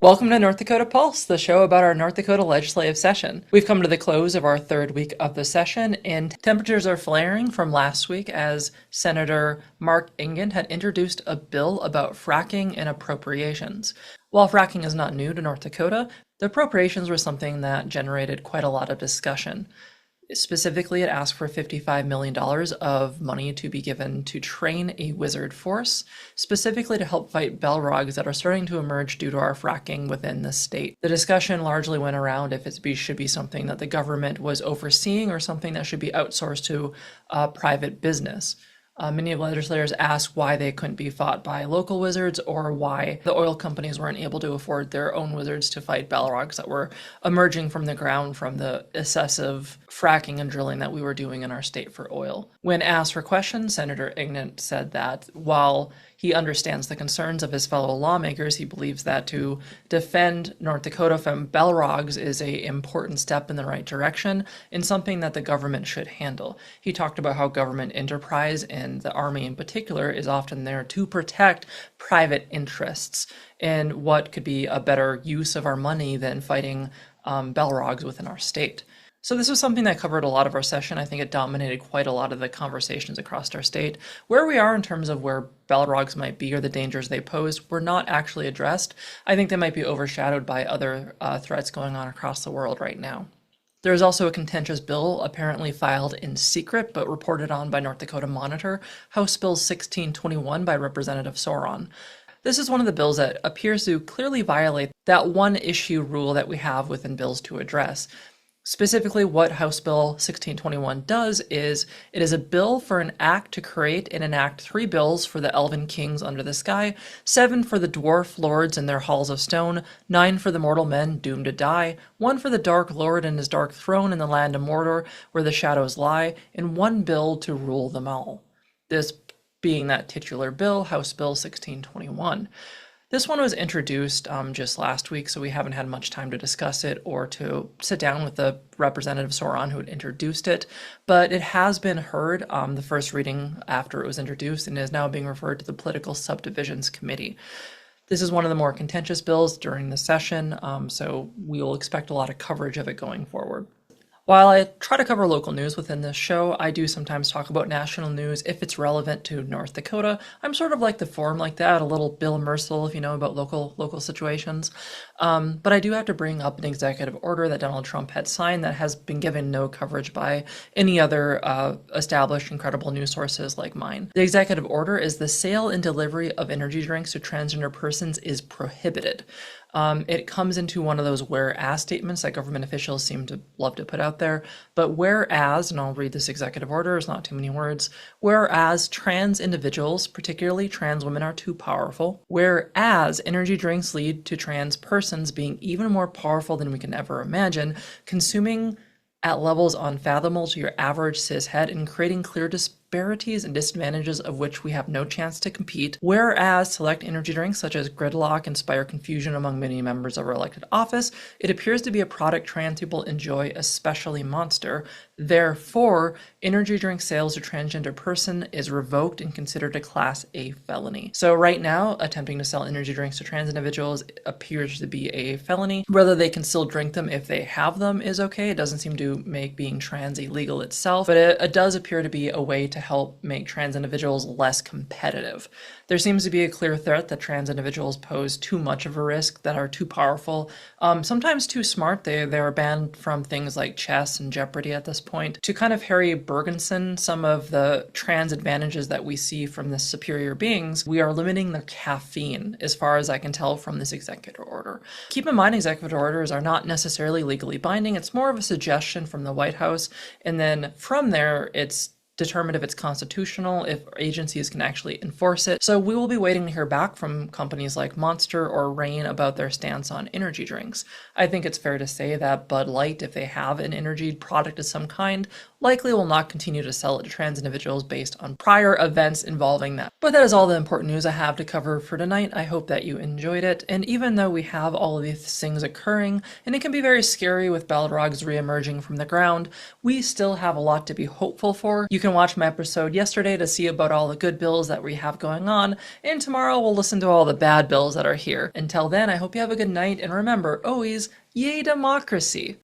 Welcome to North Dakota Pulse, the show about our North Dakota legislative session. We've come to the close of our third week of the session, and temperatures are flaring from last week as Senator Mark Engen had introduced a bill about fracking and appropriations. While fracking is not new to North Dakota, the appropriations were something that generated quite a lot of discussion. Specifically, it asked for $55 million of money to be given to train a wizard force, specifically to help fight Balrogs that are starting to emerge due to our fracking within the state. The discussion largely went around if it should be something that the government was overseeing or something that should be outsourced to private business. Many legislators asked why they couldn't be fought by local wizards or why the oil companies weren't able to afford their own wizards to fight Balrogs that were emerging from the ground from the excessive fracking and drilling that we were doing in our state for oil. When asked for questions, Senator Engen said that while he understands the concerns of his fellow lawmakers, he believes that to defend North Dakota from Balrogs is an important step in the right direction and something that the government should handle. He talked about how government enterprise and the Army in particular is often there to protect private interests, and what could be a better use of our money than fighting Balrogs within our state. So this was something that covered a lot of our session. I think it dominated quite a lot of the conversations across our state. Where we are in terms of where Balrogs might be or the dangers they pose were not actually addressed. I think they might be overshadowed by other threats going on across the world right now. There is also a contentious bill apparently filed in secret but reported on by North Dakota Monitor, House Bill 1621 by Representative Sauron. This is one of the bills that appears to clearly violate that one issue rule that we have within bills to address. Specifically, what House Bill 1621 does is it is a bill for an act to create and enact 3 bills for the elven kings under the sky, 7 for the dwarf lords in their halls of stone, 9 for the mortal men doomed to die, 1 for the dark lord and his dark throne in the land of Mordor where the shadows lie, and 1 bill to rule them all. This being that titular bill, House Bill 1621. This one was introduced just last week, so we haven't had much time to discuss it or to sit down with the Representative Sauron who had introduced it, but it has been heard the first reading after it was introduced and is now being referred to the Political Subdivisions Committee. This is one of the more contentious bills during the session, so we will expect a lot of coverage of it going forward. While I try to cover local news within this show, I do sometimes talk about national news if it's relevant to North Dakota. I'm sort of like the form like that, a little Bill Mercil if you know about local situations. But I do have to bring up an executive order that Donald Trump had signed that has been given no coverage by any other established and credible news sources like mine. The executive order is the sale and delivery of energy drinks to transgender persons is prohibited. It comes into one of those whereas statements that government officials seem to love to put out there. But whereas, and I'll read this executive order, it's not too many words, whereas trans individuals, particularly trans women, are too powerful, whereas energy drinks lead to trans persons being even more powerful than we can ever imagine, consuming at levels unfathomable to your average cishet and creating clear disparities and disadvantages of which we have no chance to compete, whereas select energy drinks such as gridlock inspire confusion among many members of our elected office, it appears to be a product trans people enjoy, especially Monster. Therefore, energy drink sales to transgender person is revoked and considered a Class A felony. So right now, attempting to sell energy drinks to trans individuals appears to be a felony. Whether they can still drink them if they have them is okay. It doesn't seem to make being trans illegal itself, but it does appear to be a way to help make trans individuals less competitive. There seems to be a clear threat that trans individuals pose too much of a risk, that are too powerful, sometimes too smart. They are banned from things like chess and Jeopardy at this point. To kind of Harry Bergensen some of the trans advantages that we see from the superior beings, we are limiting their caffeine, as far as I can tell from this executive order. Keep in mind, executive orders are not necessarily legally binding. It's more of a suggestion from the White House, and then from there, it's determined if it's constitutional, if agencies can actually enforce it. So we will be waiting to hear back from companies like Monster or Reign about their stance on energy drinks. I think it's fair to say that Bud Light, if they have an energy product of some kind, likely will not continue to sell it to trans individuals based on prior events involving them. But that is all the important news I have to cover for tonight. I hope that you enjoyed it. And even though we have all of these things occurring, and it can be very scary with Balrogs re-emerging from the ground, we still have a lot to be hopeful for. You can can watch my episode yesterday to see about all the good bills that we have going on, and tomorrow we'll listen to all the bad bills that are here. Until then, I hope you have a good night, and remember, always, yay democracy!